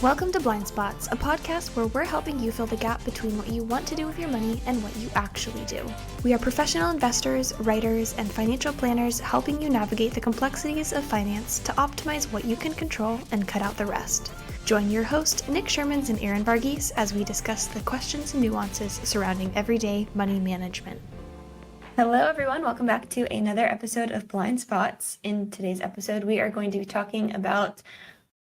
Welcome to Blind Spots, a podcast where we're helping you fill the gap between what you want to do with your money and what you actually do. We are professional investors, writers, and financial planners helping you navigate the complexities of finance to optimize what you can control and cut out the rest. Join your host, Nick Schuurmans and Erin Varghese, as we discuss the questions and nuances surrounding everyday money management. Hello, everyone. Welcome back to another episode of Blind Spots. In today's episode, we are going to be talking about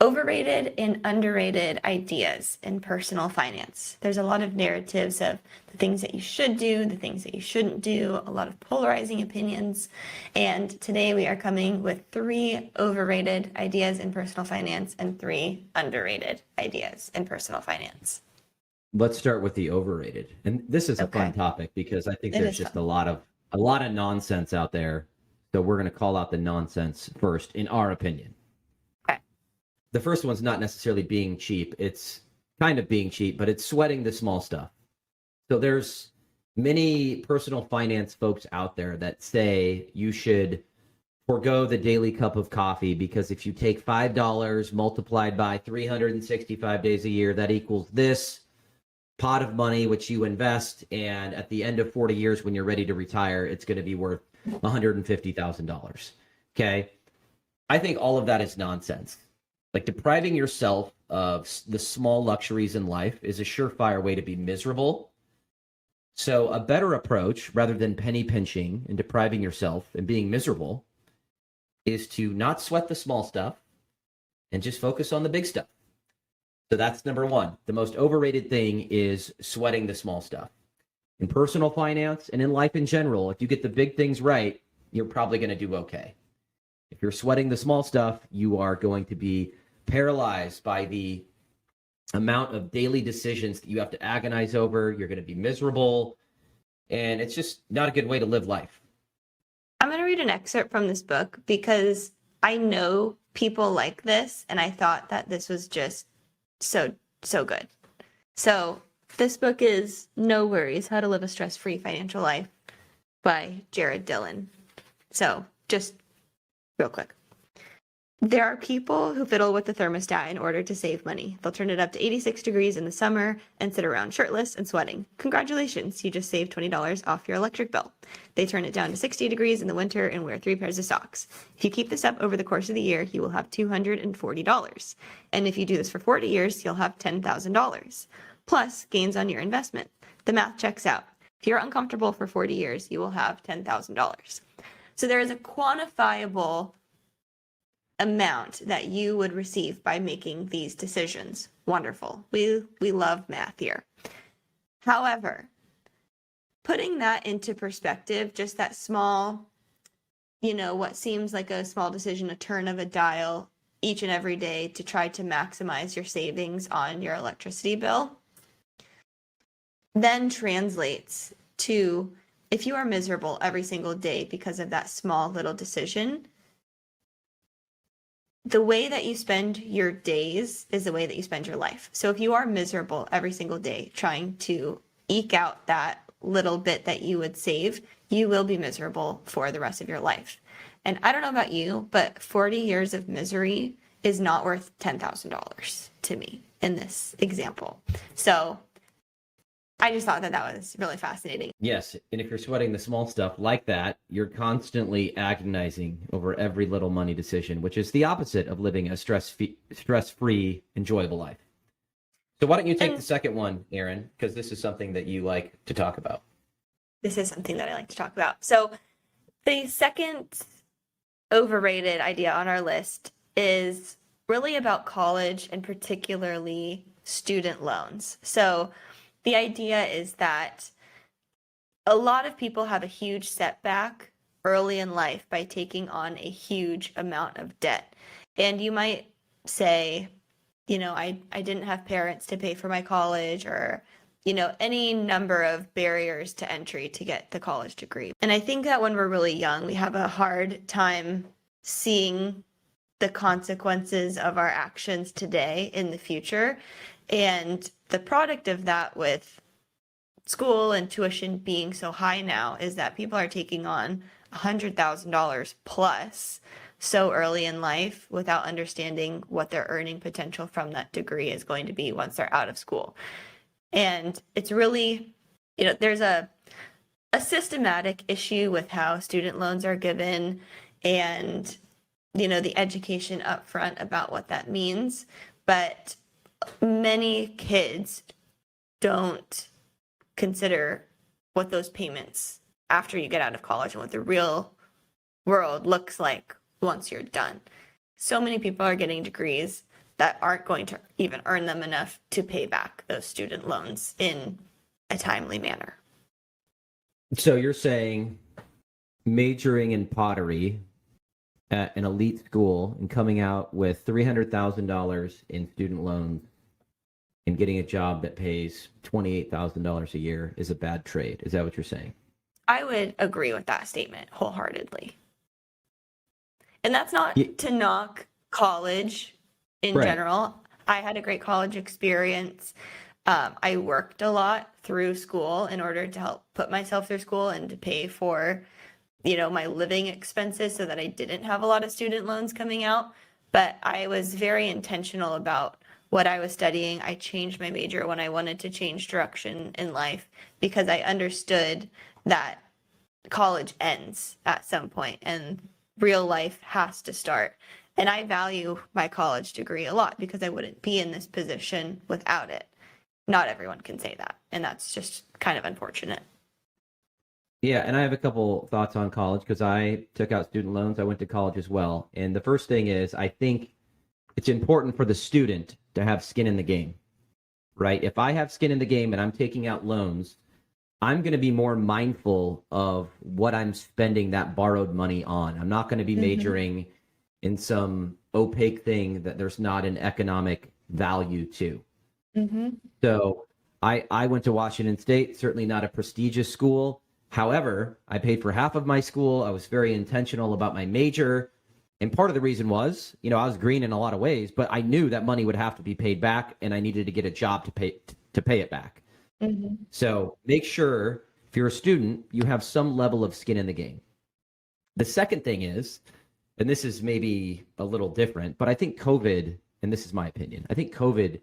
overrated and underrated ideas in personal finance. There's a lot of narratives of the things that you should do, the things that you shouldn't do, a lot of polarizing opinions. And today we are coming with 3 overrated ideas in personal finance and 3 underrated ideas in personal finance. Let's start with the overrated. And this is a fun topic because I think there's just a lot of nonsense out there. So we're going to call out the nonsense first, in our opinion. The first one's not necessarily being cheap. It's kind of being cheap, but it's sweating the small stuff. So there's many personal finance folks out there that say you should forego the daily cup of coffee because if you take $5 multiplied by 365 days a year, that equals this pot of money which you invest, and at the end of 40 years when you're ready to retire, it's going to be worth $150,000. Okay? I think all of that is nonsense. Like, depriving yourself of the small luxuries in life is a surefire way to be miserable. So a better approach, rather than penny pinching and depriving yourself and being miserable, is to not sweat the small stuff and just focus on the big stuff. So that's number one. The most overrated thing is sweating the small stuff. In personal finance and in life in general, if you get the big things right, you're probably going to do okay. If you're sweating the small stuff, you are going to be paralyzed by the amount of daily decisions that you have to agonize over. You're going to be miserable, and it's just not a good way to live life. I'm going to read an excerpt from this book because I know people like this, and I thought that this was just so good. So this book is No Worries, How to Live a Stress-Free Financial Life by Jared Dillon. So just real quick. There are people who fiddle with the thermostat in order to save money. They'll turn it up to 86 degrees in the summer and sit around shirtless and sweating. Congratulations, you just saved $20 off your electric bill. They turn it down to 60 degrees in the winter and wear 3 pairs of socks. If you keep this up over the course of the year, you will have $240. And if you do this for 40 years, you'll have $10,000. Plus gains on your investment. The math checks out. If you're uncomfortable for 40 years, you will have $10,000. So there is a quantifiable amount that you would receive by making these decisions. Wonderful. We love math here. However, putting that into perspective, just that small, what seems like a small decision, a turn of a dial each and every day to try to maximize your savings on your electricity bill, then translates to, if you are miserable every single day because of that small little decision, the way that you spend your days is the way that you spend your life. So if you are miserable every single day trying to eke out that little bit that you would save, you will be miserable for the rest of your life. And I don't know about you, but 40 years of misery is not worth $10,000 to me in this example. So I just thought that was really fascinating. Yes, and if you're sweating the small stuff like that, you're constantly agonizing over every little money decision, which is the opposite of living a stress-free, enjoyable life. So why don't you take the second one, Erin, because this is something that you like to talk about. This is something that I like to talk about. So the second overrated idea on our list is really about college and particularly student loans. So the idea is that a lot of people have a huge setback early in life by taking on a huge amount of debt. And you might say, I didn't have parents to pay for my college, or, any number of barriers to entry to get the college degree. And I think that when we're really young, we have a hard time seeing the consequences of our actions today in the future. And the product of that with school and tuition being so high now is that people are taking on $100,000 plus so early in life without understanding what their earning potential from that degree is going to be once they're out of school. And it's really, there's a systematic issue with how student loans are given and, the education up front about what that means. But many kids don't consider what those payments after you get out of college and what the real world looks like once you're done. So many people are getting degrees that aren't going to even earn them enough to pay back those student loans in a timely manner. So you're saying majoring in pottery at an elite school and coming out with $300,000 in student loans and getting a job that pays $28,000 a year is a bad trade. Is that what you're saying? I would agree with that statement wholeheartedly. And that's not to knock college in general. I had a great college experience. I worked a lot through school in order to help put myself through school and to pay for, my living expenses so that I didn't have a lot of student loans coming out. But I was very intentional about what I was studying. I changed my major when I wanted to change direction in life because I understood that college ends at some point and real life has to start. And I value my college degree a lot because I wouldn't be in this position without it. Not everyone can say that, and that's just kind of unfortunate. Yeah, and I have a couple thoughts on college because I took out student loans. I went to college as well. And the first thing is I think it's important for the student to have skin in the game, right? If I have skin in the game and I'm taking out loans, I'm going to be more mindful of what I'm spending that borrowed money on. I'm not going to be majoring in some opaque thing that there's not an economic value to. So I went to Washington State, certainly not a prestigious school. However, I paid for half of my school. I was very intentional about my major. And part of the reason was, I was green in a lot of ways, but I knew that money would have to be paid back and I needed to get a job to pay it back. So make sure if you're a student, you have some level of skin in the game. The second thing is, and this is maybe a little different, but I think COVID, and this is my opinion, I think COVID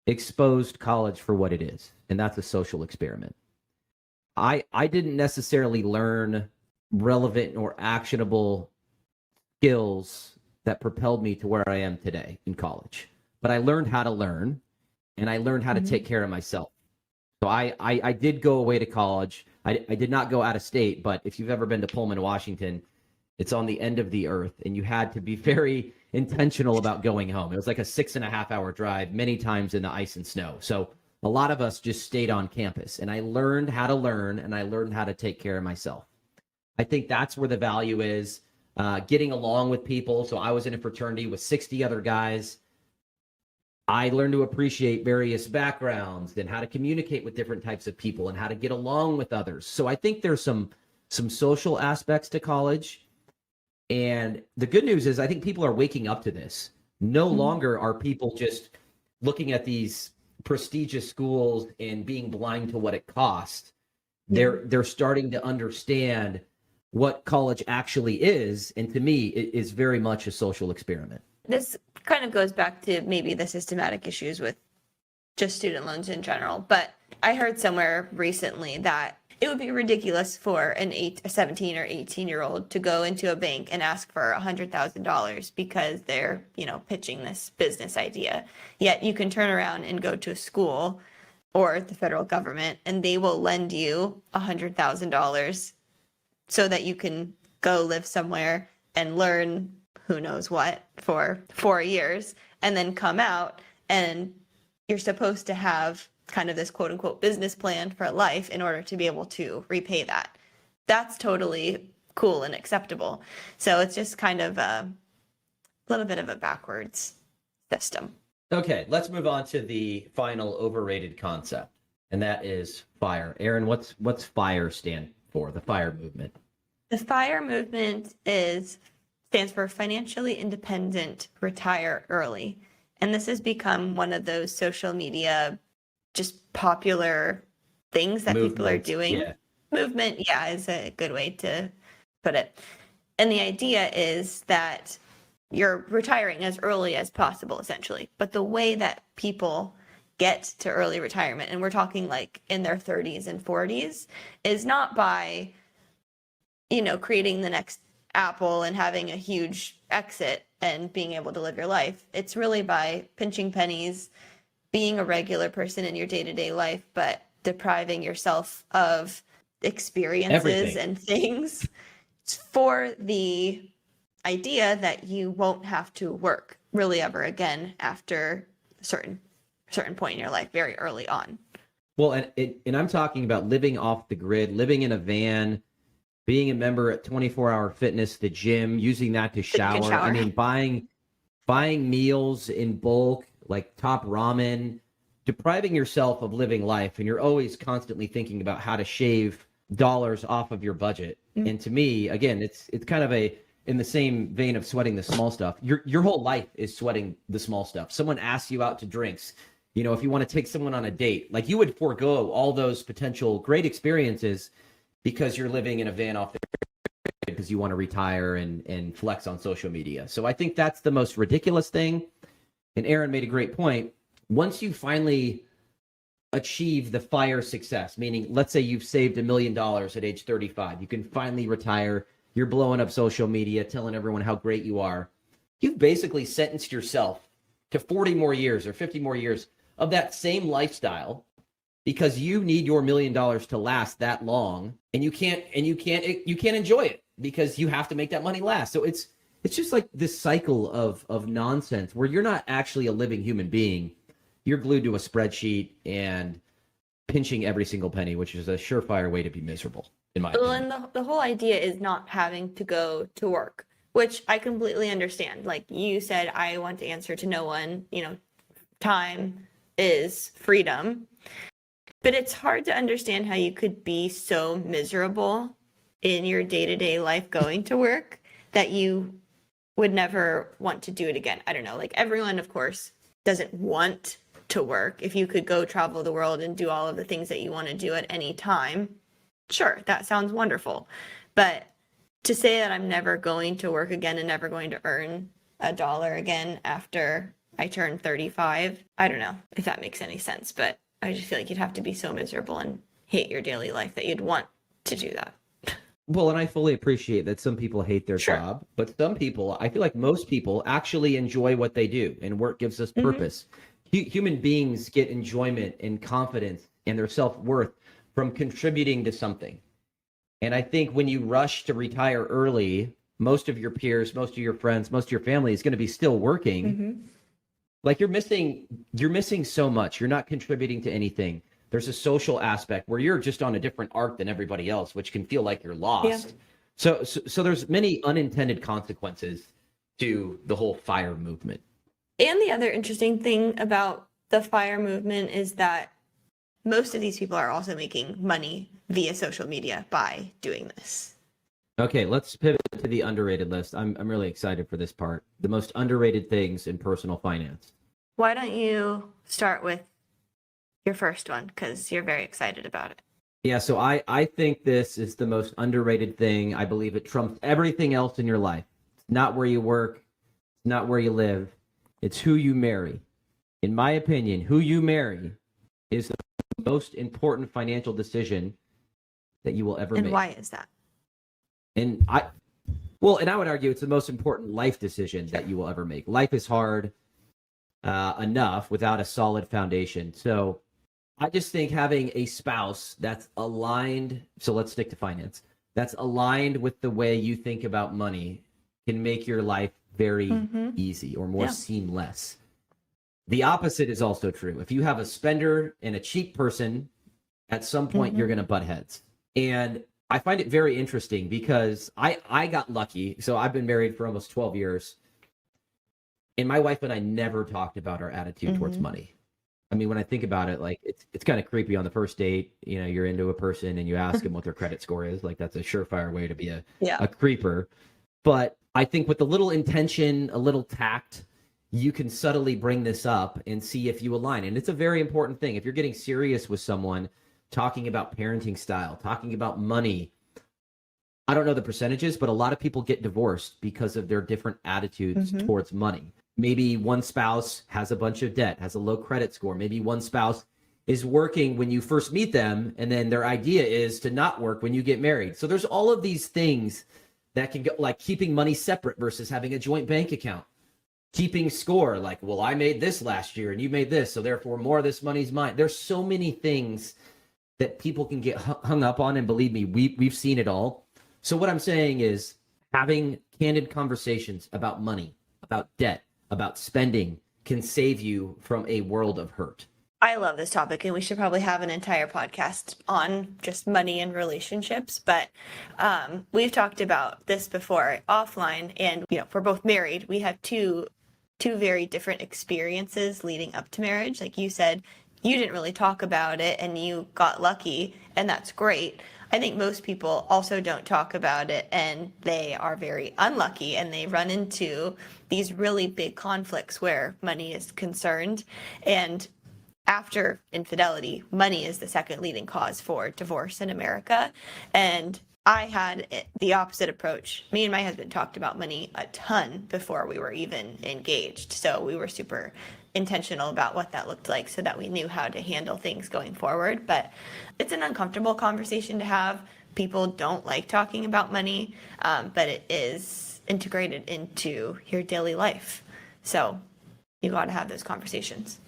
exposed college for what it is, and that's a social experiment. I didn't necessarily learn relevant or actionable skills that propelled me to where I am today in college, but I learned how to learn, and I learned how to take care of myself. So I did go away to college. I did not go out of state, but if you've ever been to Pullman, Washington, it's on the end of the earth, and you had to be very intentional about going home. It was like a 6.5-hour drive, many times in the ice and snow. So a lot of us just stayed on campus, and I learned how to learn, and I learned how to take care of myself. I think that's where the value is, getting along with people. So I was in a fraternity with 60 other guys. I learned to appreciate various backgrounds and how to communicate with different types of people and how to get along with others. So I think there's some social aspects to college. And the good news is I think people are waking up to this. No longer are people just looking at these prestigious schools and being blind to what it costs. They're starting to understand what college actually is. And to me, it is very much a social experiment. This kind of goes back to maybe the systematic issues with just student loans in general. But I heard somewhere recently that it would be ridiculous for a 17 or 18-year-old to go into a bank and ask for $100,000 because they're, pitching this business idea. Yet you can turn around and go to a school or the federal government and they will lend you $100,000 so that you can go live somewhere and learn who knows what for 4 years and then come out, and you're supposed to have kind of this quote unquote business plan for life in order to be able to repay that. That's totally cool and acceptable. So it's just kind of a little bit of a backwards system. Okay, let's move on to the final overrated concept, and that is FIRE. Erin, what's FIRE stand for, the FIRE movement? The FIRE movement stands for Financially Independent, Retire Early. And this has become one of those social media just popular things that people are doing. Movement, is a good way to put it. And the idea is that you're retiring as early as possible, essentially. But the way that people get to early retirement, and we're talking like in their 30s and 40s, is not by, creating the next Apple and having a huge exit and being able to live your life. It's really by pinching pennies, being a regular person in your day-to-day life, but depriving yourself of experiences and things for the idea that you won't have to work really ever again after a certain point in your life, very early on. Well, and I'm talking about living off the grid, living in a van, being a member at 24-Hour Fitness, the gym, using that to shower. I mean, buying meals in bulk, like top ramen, depriving yourself of living life, and you're always constantly thinking about how to shave dollars off of your budget. Mm-hmm. And to me, again, it's kind of in the same vein of sweating the small stuff. Your whole life is sweating the small stuff. Someone asks you out to drinks. If you want to take someone on a date, like you would forego all those potential great experiences because you're living in a van off the grid because you want to retire and flex on social media. So I think that's the most ridiculous thing. And Erin made a great point. Once you finally achieve the FIRE success, meaning let's say you've saved $1 million at age 35, you can finally retire, you're blowing up social media, telling everyone how great you are. You've basically sentenced yourself to 40 more years or 50 more years of that same lifestyle because you need your $1 million to last that long, and you can't enjoy it because you have to make that money last. So it's just like this cycle of nonsense where you're not actually a living human being. You're glued to a spreadsheet and pinching every single penny, which is a surefire way to be miserable, in my opinion. And the whole idea is not having to go to work, which I completely understand. Like you said, I want to answer to no one, time is freedom. But it's hard to understand how you could be so miserable in your day-to-day life going to work that you would never want to do it again. I don't know, like everyone, of course, doesn't want to work. If you could go travel the world and do all of the things that you want to do at any time, sure, that sounds wonderful. But to say that I'm never going to work again and never going to earn $1 again after I turn 35, I don't know if that makes any sense, but I just feel like you'd have to be so miserable and hate your daily life that you'd want to do that. Well, and I fully appreciate that some people hate their job, but some people, I feel like most people actually enjoy what they do, and work gives us purpose. Human beings get enjoyment and confidence and their self-worth from contributing to something. And I think when you rush to retire early, most of your peers, most of your friends, most of your family is going to be still working. Mm-hmm. Like you're missing so much. You're not contributing to anything. There's a social aspect where you're just on a different arc than everybody else, which can feel like you're lost. Yeah. So there's many unintended consequences to the whole FIRE movement. And the other interesting thing about the FIRE movement is that most of these people are also making money via social media by doing this. Okay, let's pivot to the underrated list. I'm really excited for this part. The most underrated things in personal finance. Why don't you start with your first one, because you're very excited about it. Yeah, so I think this is the most underrated thing. I believe it trumps everything else in your life. It's not where you work. It's not where you live. It's who you marry. In my opinion, who you marry is the most important financial decision that you will ever make. And why is that? And I would argue it's the most important life decision that you will ever make. Life is hard enough without a solid foundation. So I just think having a spouse that's aligned, so let's stick to finance, that's aligned with the way you think about money can make your life very easy or more seamless. The opposite is also true. If you have a spender and a cheap person, at some point you're going to butt heads. And I find it very interesting because I got lucky. So I've been married for almost 12 years. And my wife and I never talked about our attitude towards money. I mean, when I think about it, like it's kind of creepy on the first date. You know, you're into a person and you ask them what their credit score is. Like that's a surefire way to be a creeper. But I think with a little intention, a little tact, you can subtly bring this up and see if you align. And it's a very important thing. If you're getting serious with someone, talking about parenting style, talking about money, I don't know the percentages, but a lot of people get divorced because of their different attitudes towards money. Maybe one spouse has a bunch of debt, has a low credit score. Maybe one spouse is working when you first meet them, and then their idea is to not work when you get married. So there's all of these things that can go, like keeping money separate versus having a joint bank account. Keeping score, like, well, I made this last year and you made this, so therefore more of this money's mine. There's so many things that people can get hung up on, and believe me, we've seen it all. So what I'm saying is having candid conversations about money, about debt, about spending can save you from a world of hurt. I love this topic, and we should probably have an entire podcast on just money and relationships. But we've talked about this before offline, and we're both married. We have two very different experiences leading up to marriage. Like you said, you didn't really talk about it, and you got lucky, and that's great. I think most people also don't talk about it, and they are very unlucky, and they run into these really big conflicts where money is concerned. And after infidelity, money is the second leading cause for divorce in America. And I had the opposite approach. Me and my husband talked about money a ton before we were even engaged. So we were super intentional about what that looked like so that we knew how to handle things going forward. But it's an uncomfortable conversation to have. People don't like talking about money, but it is integrated into your daily life. So you got to have those conversations.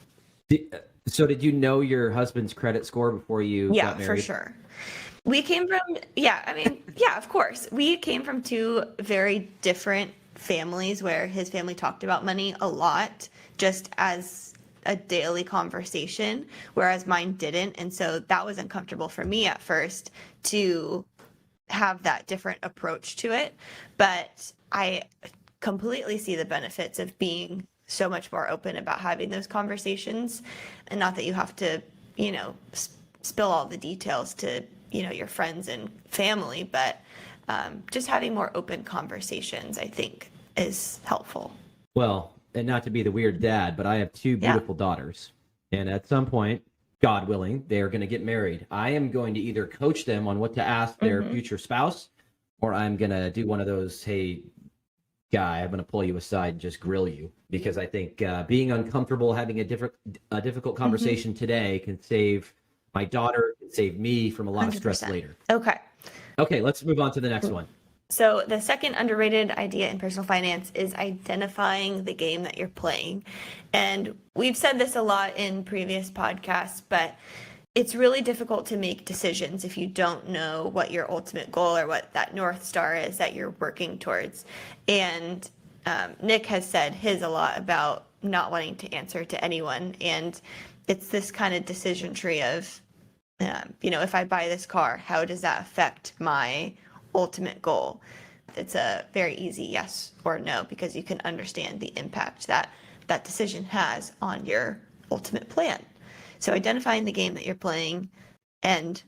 So did you know your husband's credit score before you got married? Yeah, for sure. We came from, of course. We came from two very different families where his family talked about money a lot just as a daily conversation, whereas mine didn't. And so that was uncomfortable for me at first to have that different approach to it. But I completely see the benefits of being so much more open about having those conversations, and not that you have to, spill all the details to, your friends and family, but just having more open conversations, I think, is helpful. Well, and not to be the weird dad, but I have two beautiful daughters, and at some point, God willing, they are going to get married. I am going to either coach them on what to ask their future spouse, or I'm going to do one of those, hey, guy, I'm going to pull you aside and just grill you, because I think being uncomfortable, having a difficult conversation today can save my daughter, can save me from a lot 100%. Of stress later. Okay, let's move on to the next one. So the second underrated idea in personal finance is identifying the game that you're playing. And we've said this a lot in previous podcasts, but it's really difficult to make decisions if you don't know what your ultimate goal or what that North Star is that you're working towards. And Nick has said his a lot about not wanting to answer to anyone. And it's this kind of decision tree of, if I buy this car, how does that affect my ultimate goal? It's a very easy yes or no, because you can understand the impact that that decision has on your ultimate plan. So identifying the game that you're playing and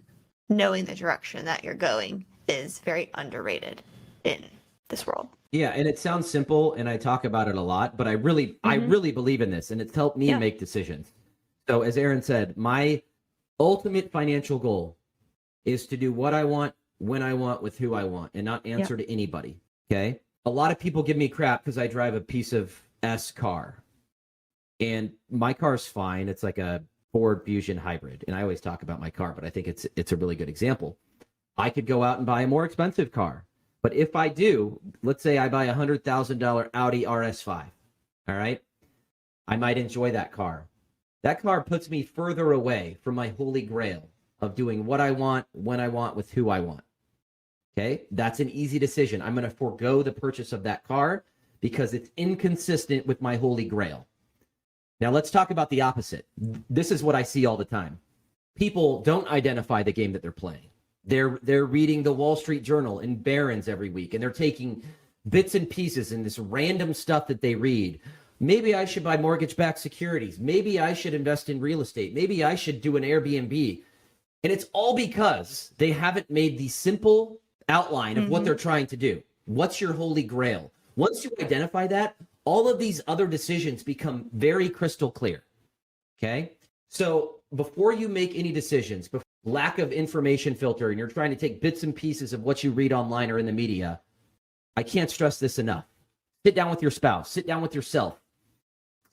knowing the direction that you're going is very underrated in this world. Yeah, and it sounds simple, and I talk about it a lot, but I really believe in this, and it's helped me make decisions. So as Erin said, my ultimate financial goal is to do what I want, when I want, with who I want, and not answer to anybody, okay? A lot of people give me crap because I drive a piece of S car, and my car's fine. It's like a Ford Fusion hybrid, and I always talk about my car, but I think it's a really good example. I could go out and buy a more expensive car, but if I do, let's say I buy a $100,000 Audi RS5, all right? I might enjoy that car. That car puts me further away from my holy grail of doing what I want, when I want, with who I want. Okay? That's an easy decision. I'm going to forego the purchase of that car because it's inconsistent with my holy grail. Now let's talk about the opposite. This is what I see all the time. People don't identify the game that they're playing. They're reading the Wall Street Journal and Barron's every week, and they're taking bits and pieces in this random stuff that they read. Maybe I should buy mortgage-backed securities. Maybe I should invest in real estate. Maybe I should do an Airbnb. And it's all because they haven't made the simple outline of what they're trying to do. What's your holy grail? Once you identify that, all of these other decisions become very crystal clear. Okay? So before you make any decisions, lack of information filter and you're trying to take bits and pieces of what you read online or in the media, I can't stress this enough. Sit down with your spouse, sit down with yourself,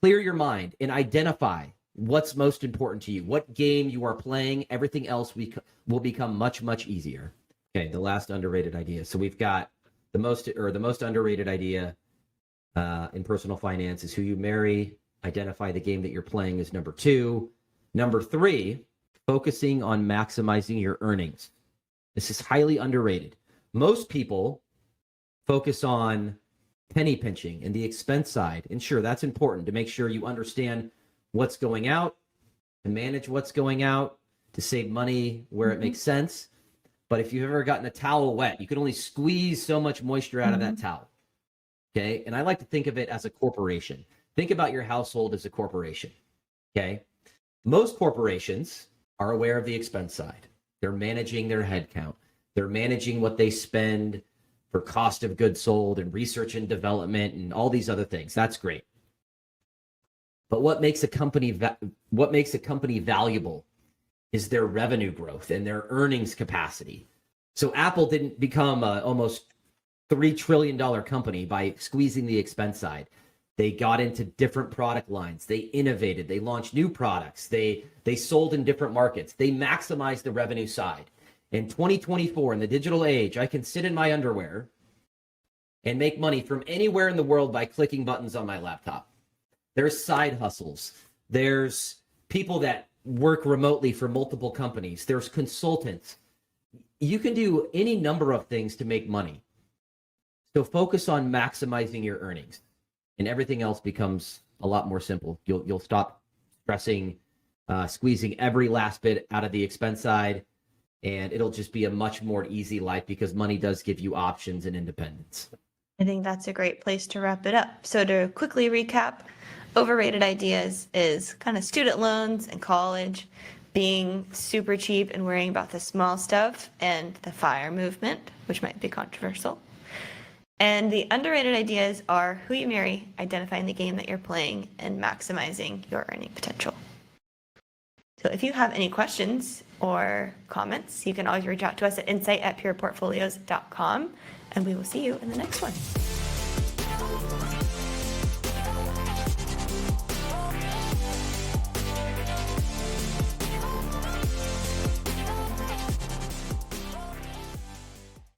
clear your mind and identify what's most important to you, what game you are playing. Everything else will become much, much easier. Okay, the last underrated idea. So we've got the most underrated idea in personal finance is who you marry. Identify the game that you're playing is number 2. Number 3, focusing on maximizing your earnings. This is highly underrated. Most people focus on penny pinching and the expense side. And sure, that's important to make sure you understand what's going out, to manage what's going out, to save money where it makes sense. But if you've ever gotten a towel wet, you can only squeeze so much moisture out of that towel. Okay. And I like to think of it as a corporation. Think about your household as a corporation. Okay. Most corporations are aware of the expense side. They're managing their headcount. They're managing what they spend for cost of goods sold and research and development and all these other things. That's great. But what makes a company valuable is their revenue growth and their earnings capacity. So Apple didn't become a almost $3 trillion company by squeezing the expense side. They got into different product lines. They innovated. They launched new products. They sold in different markets. They maximized the revenue side. In 2024, in the digital age, I can sit in my underwear and make money from anywhere in the world by clicking buttons on my laptop. There's side hustles. There's people that work remotely for multiple companies. There's consultants. You can do any number of things to make money. So focus on maximizing your earnings, and everything else becomes a lot more simple. You'll stop stressing, squeezing every last bit out of the expense side, and it'll just be a much more easy life because money does give you options and independence. I think that's a great place to wrap it up. So to quickly recap, overrated ideas is kind of student loans and college, being super cheap and worrying about the small stuff, and the FIRE movement, which might be controversial. And the underrated ideas are who you marry, identifying the game that you're playing, and maximizing your earning potential. So if you have any questions or comments, you can always reach out to us at insight@pureportfolios.com, and we will see you in the next one.